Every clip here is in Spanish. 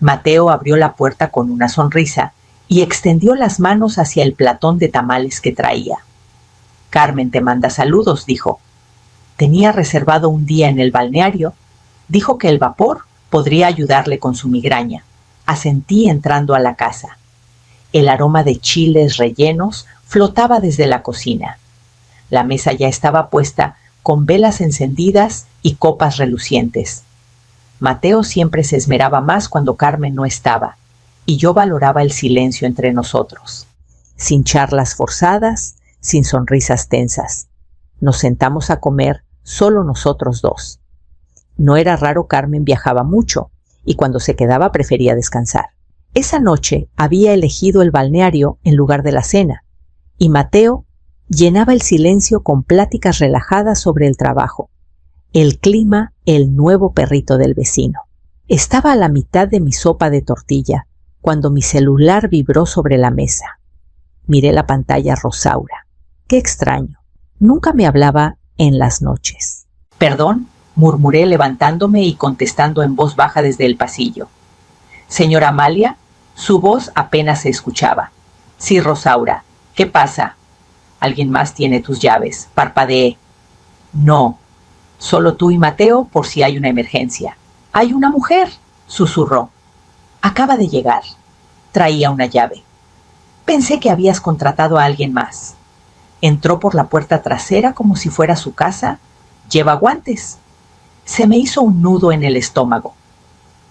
Mateo abrió la puerta con una sonrisa y extendió las manos hacia el platón de tamales que traía. Carmen te manda saludos, dijo. Tenía reservado un día en el balneario. Dijo que el vapor podría ayudarle con su migraña. Asentí entrando a la casa. El aroma de chiles rellenos flotaba desde la cocina. La mesa ya estaba puesta con velas encendidas y copas relucientes. Mateo siempre se esmeraba más cuando Carmen no estaba, y yo valoraba el silencio entre nosotros. Sin charlas forzadas, sin sonrisas tensas. Nos sentamos a comer solo nosotros dos. No era raro, Carmen viajaba mucho, y cuando se quedaba prefería descansar. Esa noche había elegido el balneario en lugar de la cena, y Mateo llenaba el silencio con pláticas relajadas sobre el trabajo, el clima, el nuevo perrito del vecino. Estaba a la mitad de mi sopa de tortilla cuando mi celular vibró sobre la mesa. Miré la pantalla. Rosaura. Qué extraño. Nunca me hablaba en las noches. Perdón, murmuré levantándome y contestando en voz baja desde el pasillo. Señora Amalia, su voz apenas se escuchaba. Sí, Rosaura. ¿Qué pasa? Alguien más tiene tus llaves. Parpadeé. No. Solo tú y Mateo por si hay una emergencia. Hay una mujer, susurró. Acaba de llegar. Traía una llave. Pensé que habías contratado a alguien más. Entró por la puerta trasera como si fuera su casa. Lleva guantes. Se me hizo un nudo en el estómago.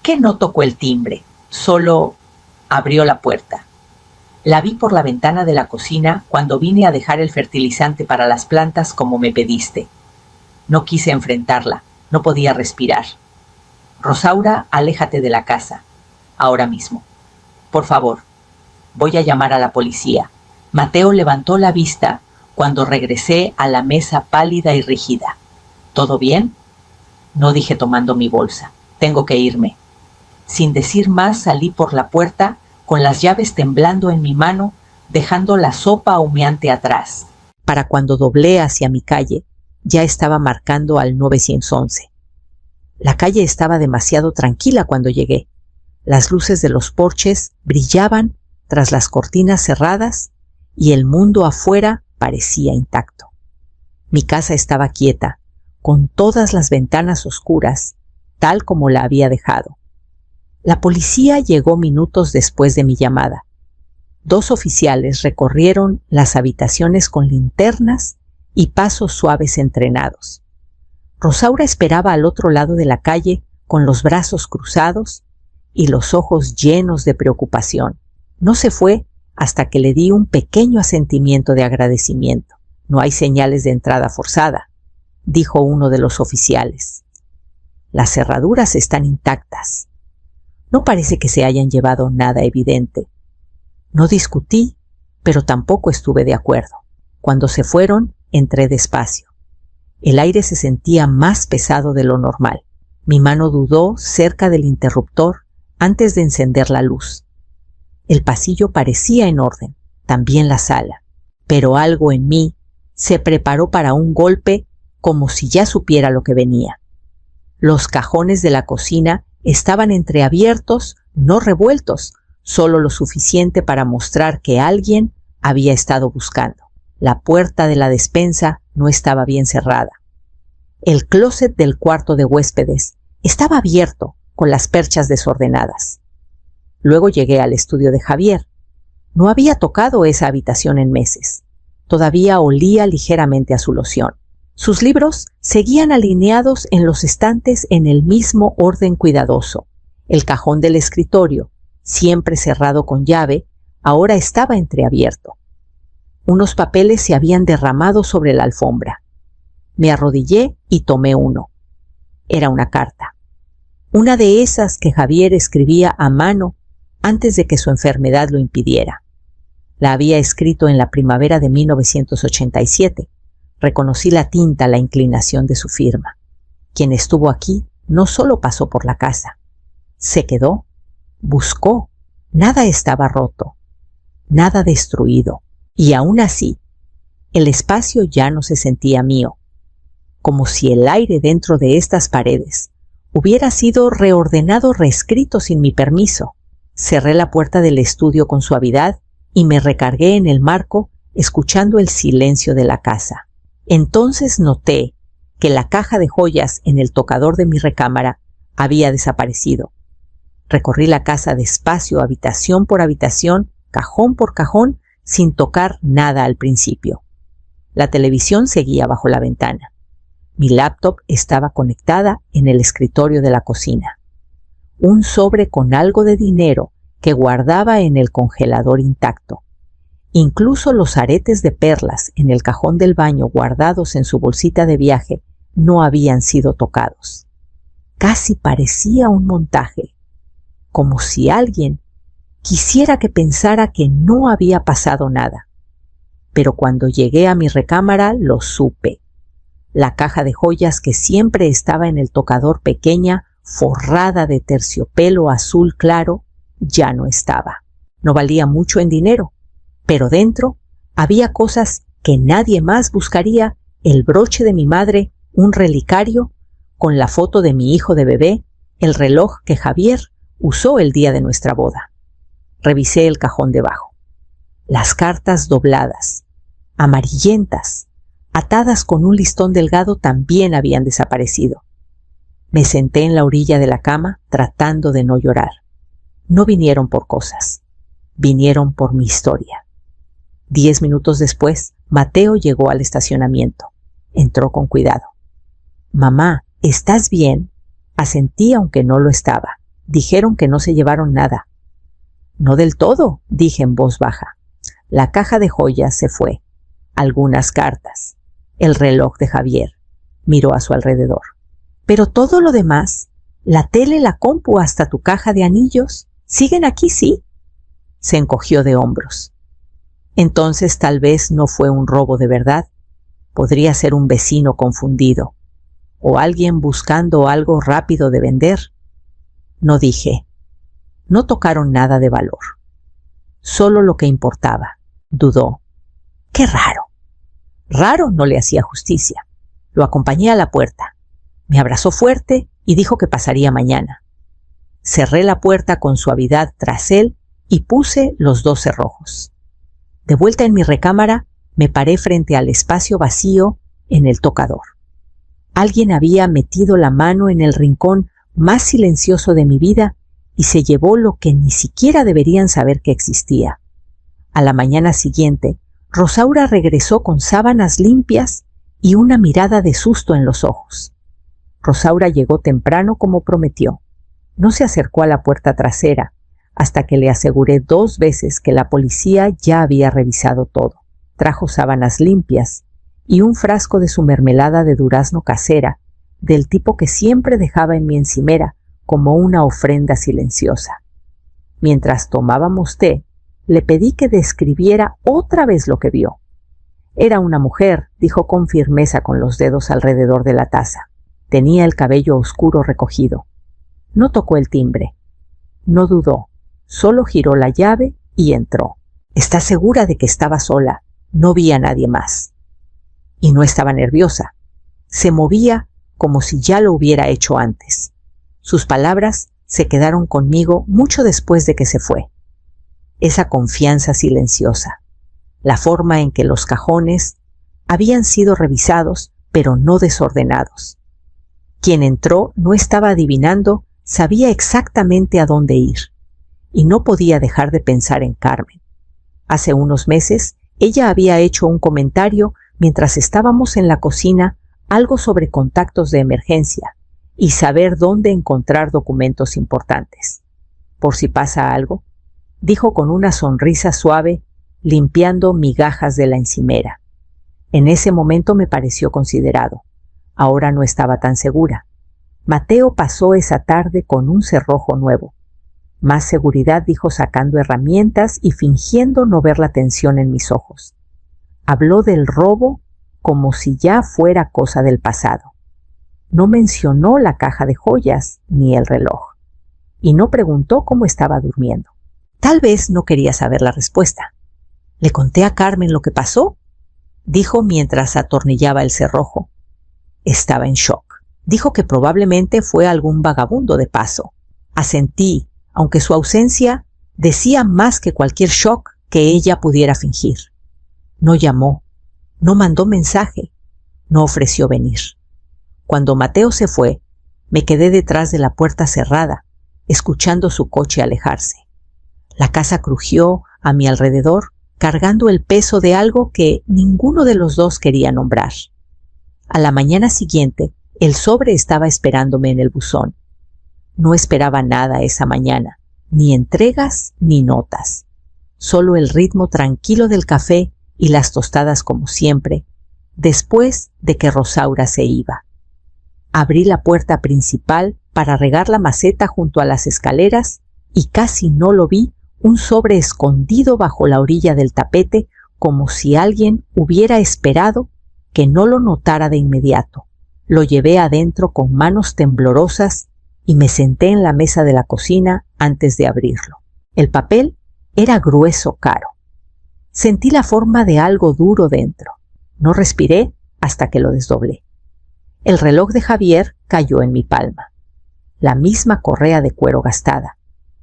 ¿Qué no tocó el timbre? Solo abrió la puerta. La vi por la ventana de la cocina cuando vine a dejar el fertilizante para las plantas como me pediste. No quise enfrentarla. No podía respirar. Rosaura, aléjate de la casa. Ahora mismo. Por favor. Voy a llamar a la policía. Mateo levantó la vista cuando regresé a la mesa pálida y rígida. ¿Todo bien? No, dije tomando mi bolsa. Tengo que irme. Sin decir más salí por la puerta con las llaves temblando en mi mano, dejando la sopa humeante atrás. Para cuando doblé hacia mi calle, ya estaba marcando al 911. La calle estaba demasiado tranquila cuando llegué. Las luces de los porches brillaban tras las cortinas cerradas y el mundo afuera parecía intacto. Mi casa estaba quieta, con todas las ventanas oscuras, tal como la había dejado. La policía llegó minutos después de mi llamada. 2 oficiales recorrieron las habitaciones con linternas y pasos suaves entrenados. Rosaura esperaba al otro lado de la calle con los brazos cruzados y los ojos llenos de preocupación. No se fue hasta que le di un pequeño asentimiento de agradecimiento. No hay señales de entrada forzada, dijo uno de los oficiales. Las cerraduras están intactas. No parece que se hayan llevado nada evidente. No discutí, pero tampoco estuve de acuerdo. Cuando se fueron, entré despacio. El aire se sentía más pesado de lo normal. Mi mano dudó cerca del interruptor antes de encender la luz. El pasillo parecía en orden, también la sala, pero algo en mí se preparó para un golpe como si ya supiera lo que venía. Los cajones de la cocina estaban entreabiertos, no revueltos, solo lo suficiente para mostrar que alguien había estado buscando. La puerta de la despensa no estaba bien cerrada. El closet del cuarto de huéspedes estaba abierto, con las perchas desordenadas. Luego llegué al estudio de Javier. No había tocado esa habitación en meses. Todavía olía ligeramente a su loción. Sus libros seguían alineados en los estantes en el mismo orden cuidadoso. El cajón del escritorio, siempre cerrado con llave, ahora estaba entreabierto. Unos papeles se habían derramado sobre la alfombra. Me arrodillé y tomé uno. Era una carta. Una de esas que Javier escribía a mano antes de que su enfermedad lo impidiera. La había escrito en la primavera de 1987. Reconocí la tinta, la inclinación de su firma. Quien estuvo aquí no solo pasó por la casa. Se quedó, buscó. Nada estaba roto, nada destruido. Y aún así, el espacio ya no se sentía mío. Como si el aire dentro de estas paredes Hubiera sido reordenado, reescrito sin mi permiso. Cerré la puerta del estudio con suavidad y me recargué en el marco, escuchando el silencio de la casa. Entonces noté que la caja de joyas en el tocador de mi recámara había desaparecido. Recorrí la casa despacio, habitación por habitación, cajón por cajón, sin tocar nada al principio. La televisión seguía bajo la ventana. Mi laptop estaba conectada en el escritorio de la cocina. Un sobre con algo de dinero que guardaba en el congelador intacto. Incluso los aretes de perlas en el cajón del baño guardados en su bolsita de viaje no habían sido tocados. Casi parecía un montaje, como si alguien quisiera que pensara que no había pasado nada. Pero cuando llegué a mi recámara lo supe. La caja de joyas que siempre estaba en el tocador, pequeña, forrada de terciopelo azul claro, ya no estaba. No valía mucho en dinero, pero dentro había cosas que nadie más buscaría: el broche de mi madre, un relicario con la foto de mi hijo de bebé, el reloj que Javier usó el día de nuestra boda. Revisé el cajón debajo. Las cartas dobladas, amarillentas, atadas con un listón delgado, también habían desaparecido. Me senté en la orilla de la cama tratando de no llorar. No vinieron por cosas, vinieron por mi historia. 10 minutos después, Mateo llegó al estacionamiento. Entró con cuidado. «Mamá, ¿estás bien?» Asentí, aunque no lo estaba. Dijeron que no se llevaron nada. «No del todo», dije en voz baja. La caja de joyas se fue. Algunas cartas. El reloj de Javier. Miró a su alrededor. «Pero todo lo demás, la tele, la compu, hasta tu caja de anillos, ¿siguen aquí, sí?» Se encogió de hombros. Entonces tal vez no fue un robo de verdad. Podría ser un vecino confundido. O alguien buscando algo rápido de vender. No dije. No tocaron nada de valor. Solo lo que importaba. Dudó. «Qué raro». Raro no le hacía justicia. Lo acompañé a la puerta. Me abrazó fuerte y dijo que pasaría mañana. Cerré la puerta con suavidad tras él y puse los 2 cerrojos. De vuelta en mi recámara, me paré frente al espacio vacío en el tocador. Alguien había metido la mano en el rincón más silencioso de mi vida y se llevó lo que ni siquiera deberían saber que existía. A la mañana siguiente, Rosaura regresó con sábanas limpias y una mirada de susto en los ojos. Rosaura llegó temprano como prometió. No se acercó a la puerta trasera hasta que le aseguré 2 veces que la policía ya había revisado todo. Trajo sábanas limpias y un frasco de su mermelada de durazno casera, del tipo que siempre dejaba en mi encimera como una ofrenda silenciosa. Mientras tomábamos té, le pedí que describiera otra vez lo que vio. Era una mujer, dijo con firmeza con los dedos alrededor de la taza. Tenía el cabello oscuro recogido. No tocó el timbre. No dudó. Solo giró la llave y entró. «¿Está segura de que estaba sola?» No vi a nadie más. Y no estaba nerviosa. Se movía como si ya lo hubiera hecho antes. Sus palabras se quedaron conmigo mucho después de que se fue. Esa confianza silenciosa. La forma en que los cajones habían sido revisados, pero no desordenados. Quien entró no estaba adivinando, sabía exactamente a dónde ir. Y no podía dejar de pensar en Carmen. Hace unos meses, ella había hecho un comentario mientras estábamos en la cocina, algo sobre contactos de emergencia y saber dónde encontrar documentos importantes. «Por si pasa algo», dijo con una sonrisa suave, limpiando migajas de la encimera. En ese momento me pareció considerado. Ahora no estaba tan segura. Mateo pasó esa tarde con un cerrojo nuevo. «Más seguridad», dijo sacando herramientas y fingiendo no ver la tensión en mis ojos. Habló del robo como si ya fuera cosa del pasado. No mencionó la caja de joyas ni el reloj. Y no preguntó cómo estaba durmiendo. Tal vez no quería saber la respuesta. «¿Le conté a Carmen lo que pasó?», dijo mientras atornillaba el cerrojo. Estaba en shock. Dijo que probablemente fue algún vagabundo de paso. Asentí, aunque su ausencia decía más que cualquier shock que ella pudiera fingir. No llamó, no mandó mensaje, no ofreció venir. Cuando Mateo se fue, me quedé detrás de la puerta cerrada, escuchando su coche alejarse. La casa crujió a mi alrededor, cargando el peso de algo que ninguno de los dos quería nombrar. A la mañana siguiente, el sobre estaba esperándome en el buzón. No esperaba nada esa mañana, ni entregas ni notas. Solo el ritmo tranquilo del café y las tostadas como siempre, después de que Rosaura se iba. Abrí la puerta principal para regar la maceta junto a las escaleras y casi no lo vi, un sobre escondido bajo la orilla del tapete, como si alguien hubiera esperado que no lo notara de inmediato. Lo llevé adentro con manos temblorosas y me senté en la mesa de la cocina antes de abrirlo. El papel era grueso, caro. Sentí la forma de algo duro dentro. No respiré hasta que lo desdoblé. El reloj de Javier cayó en mi palma. La misma correa de cuero gastada.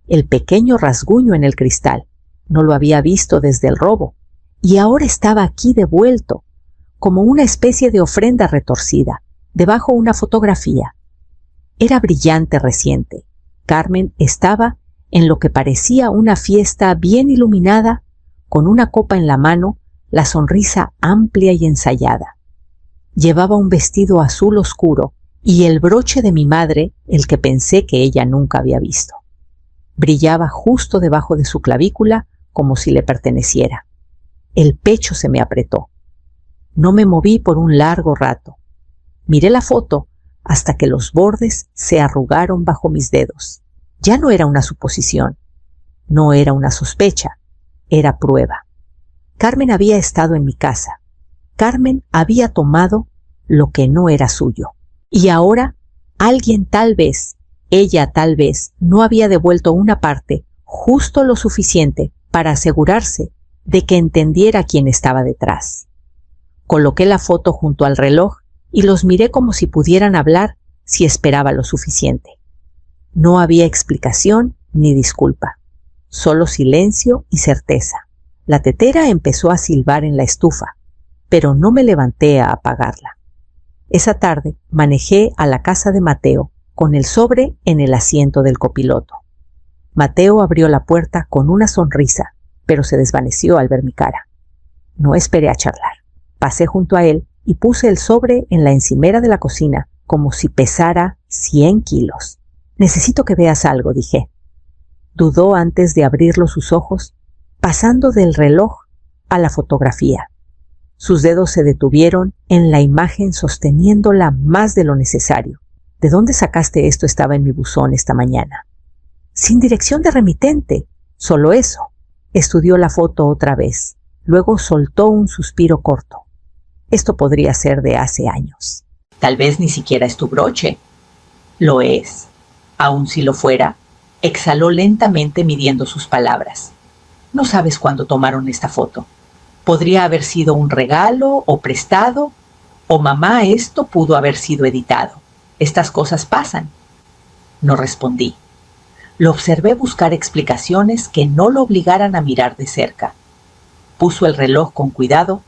El pequeño rasguño en el cristal. No lo había visto desde el robo. Y ahora estaba aquí devuelto, como una especie de ofrenda retorcida, debajo una fotografía. Era brillante reciente. Carmen estaba en lo que parecía una fiesta bien iluminada, con una copa en la mano, la sonrisa amplia y ensayada. Llevaba un vestido azul oscuro y el broche de mi madre, el que pensé que ella nunca había visto. Brillaba justo debajo de su clavícula como si le perteneciera. El pecho se me apretó. No me moví por un largo rato. Miré la foto hasta que los bordes se arrugaron bajo mis dedos. Ya no era una suposición, no era una sospecha, era prueba. Carmen había estado en mi casa. Carmen había tomado lo que no era suyo. Y ahora alguien tal vez, ella tal vez, no había devuelto una parte, justo lo suficiente para asegurarse de que entendiera quién estaba detrás. Coloqué la foto junto al reloj y los miré como si pudieran hablar si esperaba lo suficiente. No había explicación ni disculpa, solo silencio y certeza. La tetera empezó a silbar en la estufa, pero no me levanté a apagarla. Esa tarde manejé a la casa de Mateo con el sobre en el asiento del copiloto. Mateo abrió la puerta con una sonrisa, pero se desvaneció al ver mi cara. No esperé a charlar. Pasé junto a él y puse el sobre en la encimera de la cocina, como si pesara 100 kilos. «Necesito que veas algo», dije. Dudó antes de abrirlo sus ojos, pasando del reloj a la fotografía. Sus dedos se detuvieron en la imagen sosteniéndola más de lo necesario. «¿De dónde sacaste esto? Estaba en mi buzón esta mañana». «Sin dirección de remitente, solo eso». Estudió la foto otra vez. Luego soltó un suspiro corto. «Esto podría ser de hace años». «Tal vez ni siquiera es tu broche». «Lo es. Aun si lo fuera», exhaló lentamente midiendo sus palabras. «No sabes cuándo tomaron esta foto. Podría haber sido un regalo o prestado, o mamá, esto pudo haber sido editado. Estas cosas pasan». No respondí. Lo observé buscar explicaciones que no lo obligaran a mirar de cerca. Puso el reloj con cuidado,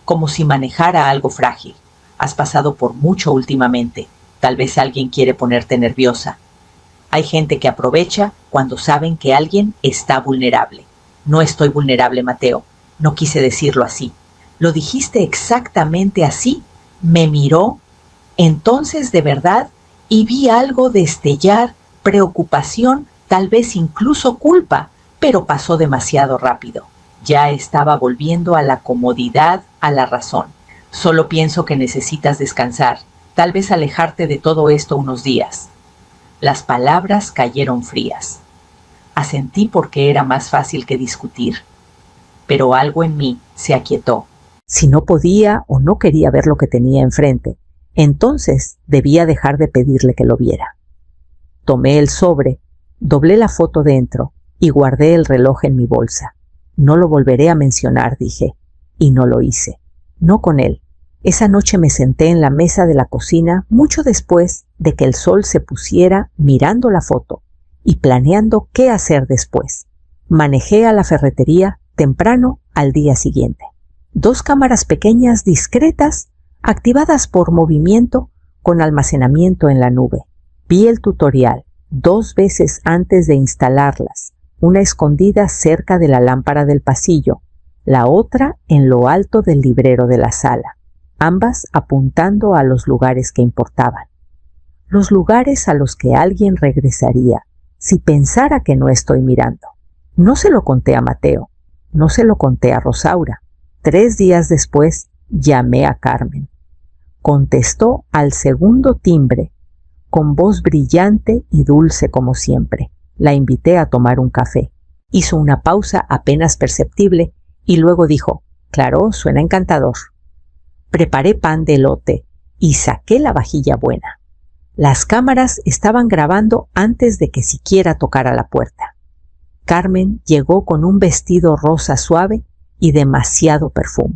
como si manejara algo frágil. «Has pasado por mucho últimamente. Tal vez alguien quiere ponerte nerviosa. Hay gente que aprovecha cuando saben que alguien está vulnerable». «No estoy vulnerable, Mateo. No quise decirlo así». «Lo dijiste exactamente así». Me miró, entonces de verdad, y vi algo destellar, preocupación, tal vez incluso culpa, pero pasó demasiado rápido. Ya estaba volviendo a la comodidad, a la razón. «Solo pienso que necesitas descansar, tal vez alejarte de todo esto unos días». Las palabras cayeron frías. Asentí porque era más fácil que discutir. Pero algo en mí se aquietó. Si no podía o no quería ver lo que tenía enfrente, entonces debía dejar de pedirle que lo viera. Tomé el sobre, doblé la foto dentro y guardé el reloj en mi bolsa. «No lo volveré a mencionar», dije, y no lo hice. No con él. Esa noche me senté en la mesa de la cocina mucho después de que el sol se pusiera mirando la foto y planeando qué hacer después. Manejé a la ferretería temprano al día siguiente. 2 cámaras pequeñas discretas activadas por movimiento con almacenamiento en la nube. Vi el tutorial 2 veces antes de instalarlas, una escondida cerca de la lámpara del pasillo, la otra en lo alto del librero de la sala, ambas apuntando a los lugares que importaban. Los lugares a los que alguien regresaría si pensara que no estoy mirando. No se lo conté a Mateo, no se lo conté a Rosaura. 3 días después llamé a Carmen. Contestó al segundo timbre, con voz brillante y dulce como siempre. La invité a tomar un café. Hizo una pausa apenas perceptible y luego dijo: «Claro, suena encantador». Preparé pan de elote y saqué la vajilla buena. Las cámaras estaban grabando antes de que siquiera tocara la puerta. Carmen llegó con un vestido rosa suave y demasiado perfume.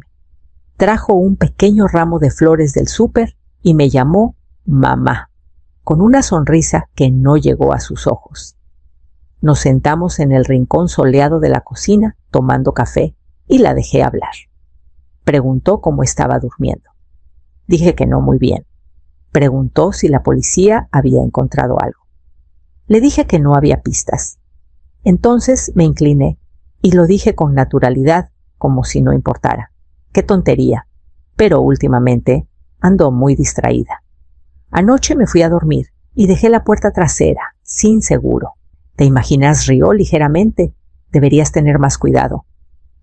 Trajo un pequeño ramo de flores del súper y me llamó mamá, con una sonrisa que no llegó a sus ojos. Nos sentamos en el rincón soleado de la cocina tomando café y la dejé hablar. Preguntó cómo estaba durmiendo. Dije que no muy bien. Preguntó si la policía había encontrado algo. Le dije que no había pistas. Entonces me incliné y lo dije con naturalidad, como si no importara. ¡Qué tontería! Pero últimamente ando muy distraída. Anoche me fui a dormir y dejé la puerta trasera, sin seguro. ¿Te imaginas? Rió ligeramente. Deberías tener más cuidado.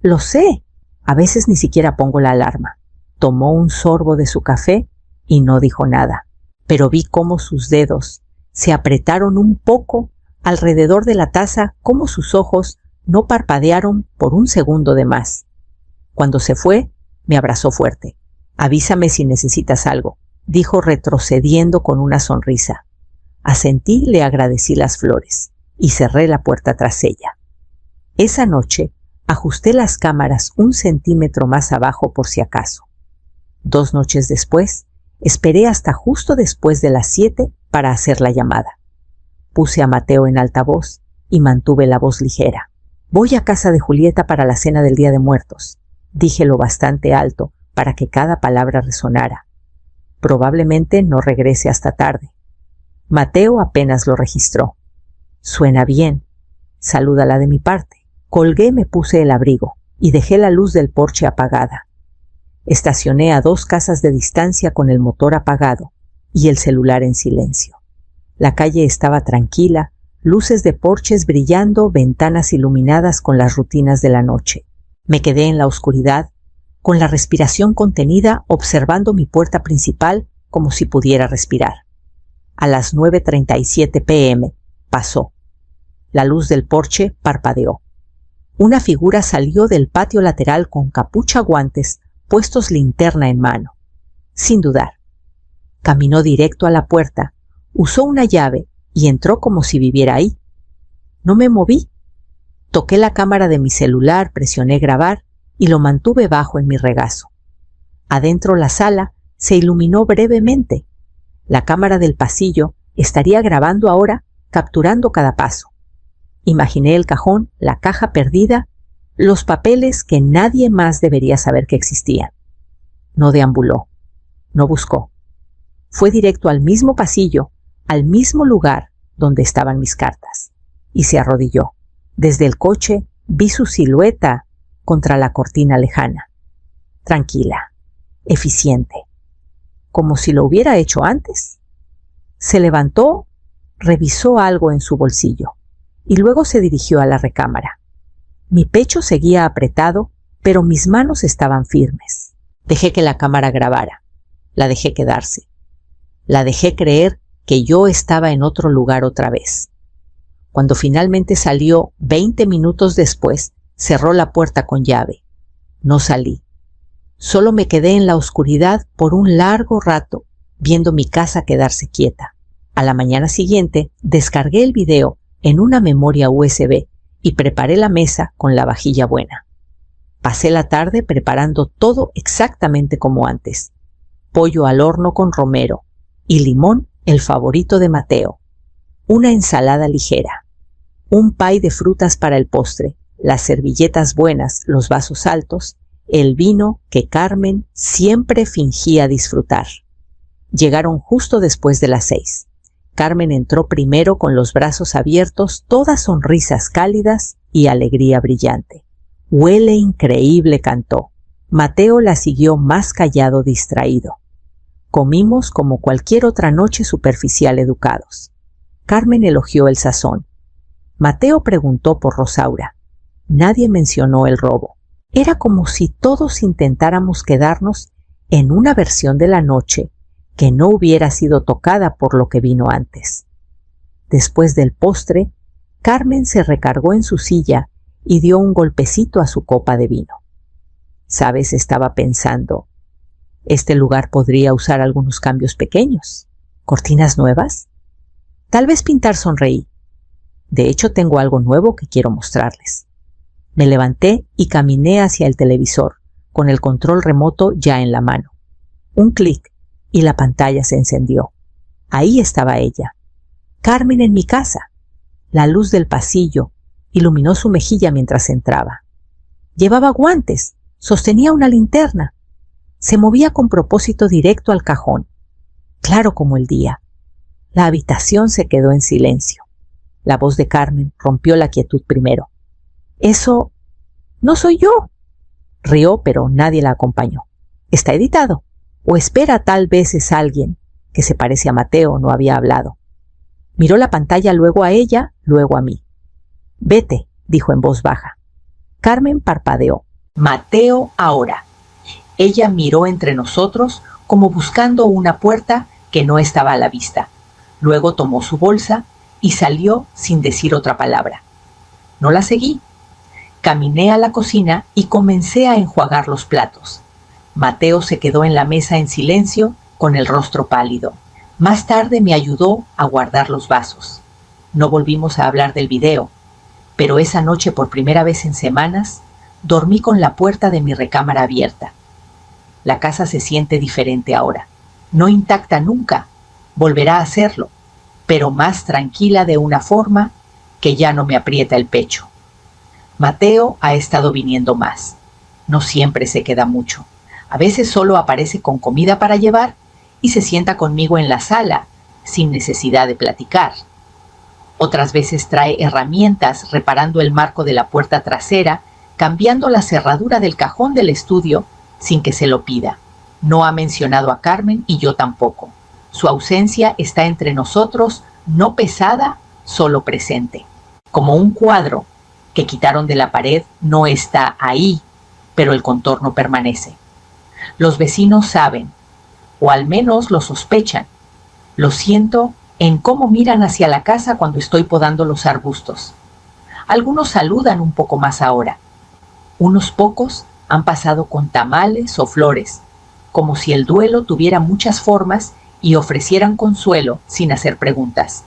Lo sé. A veces ni siquiera pongo la alarma. Tomó un sorbo de su café y no dijo nada, pero vi cómo sus dedos se apretaron un poco alrededor de la taza, cómo sus ojos no parpadearon por un segundo de más. Cuando se fue, me abrazó fuerte. «Avísame si necesitas algo», dijo retrocediendo con una sonrisa. Asentí, le agradecí las flores y cerré la puerta tras ella. Esa noche ajusté las cámaras 1 centímetro más abajo por si acaso. 2 noches después, esperé hasta justo después de las 7 para hacer la llamada. Puse a Mateo en altavoz y mantuve la voz ligera. «Voy a casa de Julieta para la cena del Día de Muertos», dije lo bastante alto para que cada palabra resonara. «Probablemente no regrese hasta tarde». Mateo apenas lo registró. «Suena bien. Salúdala de mi parte». Colgué, me puse el abrigo y dejé la luz del porche apagada. Estacioné a 2 casas de distancia con el motor apagado y el celular en silencio. La calle estaba tranquila, luces de porches brillando, ventanas iluminadas con las rutinas de la noche. Me quedé en la oscuridad, con la respiración contenida, observando mi puerta principal como si pudiera respirar. A las 9:37 p.m. pasó. La luz del porche parpadeó. Una figura salió del patio lateral con capucha, guantes, puestos linterna en mano. Sin dudar. Caminó directo a la puerta, usó una llave y entró como si viviera ahí. No me moví. Toqué la cámara de mi celular, presioné grabar y lo mantuve bajo en mi regazo. Adentro la sala se iluminó brevemente. La cámara del pasillo estaría grabando ahora, capturando cada paso. Imaginé el cajón, la caja perdida, los papeles que nadie más debería saber que existían. No deambuló, no buscó. Fue directo al mismo pasillo, al mismo lugar donde estaban mis cartas, y se arrodilló. Desde el coche vi su silueta contra la cortina lejana. Tranquila, eficiente, como si lo hubiera hecho antes. Se levantó, revisó algo en su bolsillo y luego se dirigió a la recámara. Mi pecho seguía apretado, pero mis manos estaban firmes. Dejé que la cámara grabara. La dejé quedarse. La dejé creer que yo estaba en otro lugar otra vez. Cuando finalmente salió 20 minutos después, cerró la puerta con llave. No salí. Solo me quedé en la oscuridad por un largo rato, viendo mi casa quedarse quieta. A la mañana siguiente, descargué el video en una memoria USB y preparé la mesa con la vajilla buena. Pasé la tarde preparando todo exactamente como antes. pollo al horno con romero y limón, el favorito de Mateo, una ensalada ligera, un pay de frutas para el postre, las servilletas buenas, los vasos altos, el vino que Carmen siempre fingía disfrutar. Llegaron justo después de las 6. Carmen entró primero con los brazos abiertos, todas sonrisas cálidas y alegría brillante. «Huele increíble», cantó. Mateo la siguió más callado, distraído. Comimos como cualquier otra noche superficial educados. Carmen elogió el sazón. Mateo preguntó por Rosaura. Nadie mencionó el robo. Era como si todos intentáramos quedarnos en una versión de la noche que no hubiera sido tocada por lo que vino antes. Después del postre, Carmen se recargó en su silla y dio un golpecito a su copa de vino. ¿Sabes? Estaba pensando, este lugar podría usar algunos cambios pequeños. ¿Cortinas nuevas? Tal vez pintar, sonreí. De hecho, tengo algo nuevo que quiero mostrarles. Me levanté y caminé hacia el televisor, con el control remoto ya en la mano. Un clic y la pantalla se encendió. Ahí estaba ella. Carmen en mi casa. La luz del pasillo iluminó su mejilla mientras entraba. Llevaba guantes, sostenía una linterna. Se movía con propósito directo al cajón, claro como el día. La habitación se quedó en silencio. La voz de Carmen rompió la quietud primero. «Eso no soy yo». Rió, pero nadie la acompañó. «Está editado. O espera, tal vez es alguien que se parece a Mateo», no había hablado. Miró la pantalla, luego a ella, luego a mí. «Vete», dijo en voz baja. Carmen parpadeó. «Mateo ahora». Ella miró entre nosotros como buscando una puerta que no estaba a la vista. Luego tomó su bolsa y salió sin decir otra palabra. No la seguí. Caminé a la cocina y comencé a enjuagar los platos. Mateo se quedó en la mesa en silencio, con el rostro pálido. Más tarde me ayudó a guardar los vasos. No volvimos a hablar del video, pero esa noche, por primera vez en semanas, dormí con la puerta de mi recámara abierta. La casa se siente diferente ahora. No intacta nunca, volverá a serlo, pero más tranquila de una forma que ya no me aprieta el pecho. Mateo ha estado viniendo más. No siempre se queda mucho. A veces solo aparece con comida para llevar y se sienta conmigo en la sala, sin necesidad de platicar. Otras veces trae herramientas reparando el marco de la puerta trasera, cambiando la cerradura del cajón del estudio sin que se lo pida. No ha mencionado a Carmen y yo tampoco. Su ausencia está entre nosotros, no pesada, solo presente. Como un cuadro que quitaron de la pared, no está ahí, pero el contorno permanece. Los vecinos saben, o al menos lo sospechan. Lo siento en cómo miran hacia la casa cuando estoy podando los arbustos. Algunos saludan un poco más ahora. Unos pocos han pasado con tamales o flores, como si el duelo tuviera muchas formas y ofrecieran consuelo sin hacer preguntas.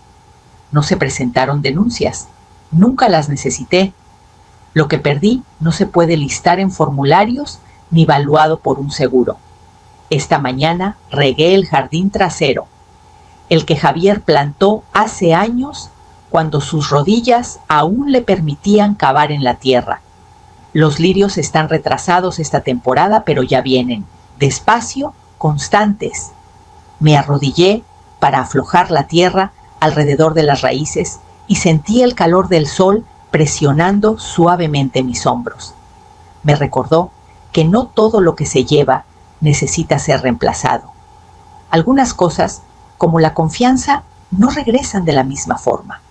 No se presentaron denuncias. Nunca las necesité. Lo que perdí no se puede listar en formularios ni valuado por un seguro. Esta mañana regué el jardín trasero, el que Javier plantó hace años cuando sus rodillas aún le permitían cavar en la tierra. Los lirios están retrasados esta temporada, pero ya vienen, despacio, constantes. Me arrodillé para aflojar la tierra alrededor de las raíces y sentí el calor del sol presionando suavemente mis hombros. Me recordó que no todo lo que se lleva necesita ser reemplazado. Algunas cosas, como la confianza, no regresan de la misma forma,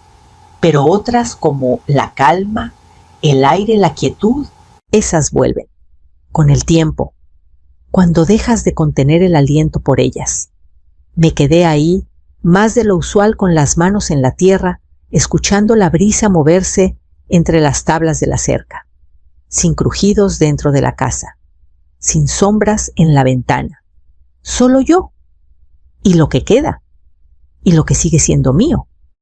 pero otras, como la calma, el aire, la quietud, esas vuelven, con el tiempo, cuando dejas de contener el aliento por ellas. Me quedé ahí, más de lo usual, con las manos en la tierra, escuchando la brisa moverse entre las tablas de la cerca, sin crujidos dentro de la casa, sin sombras en la ventana, solo yo, y lo que queda, y lo que sigue siendo mío.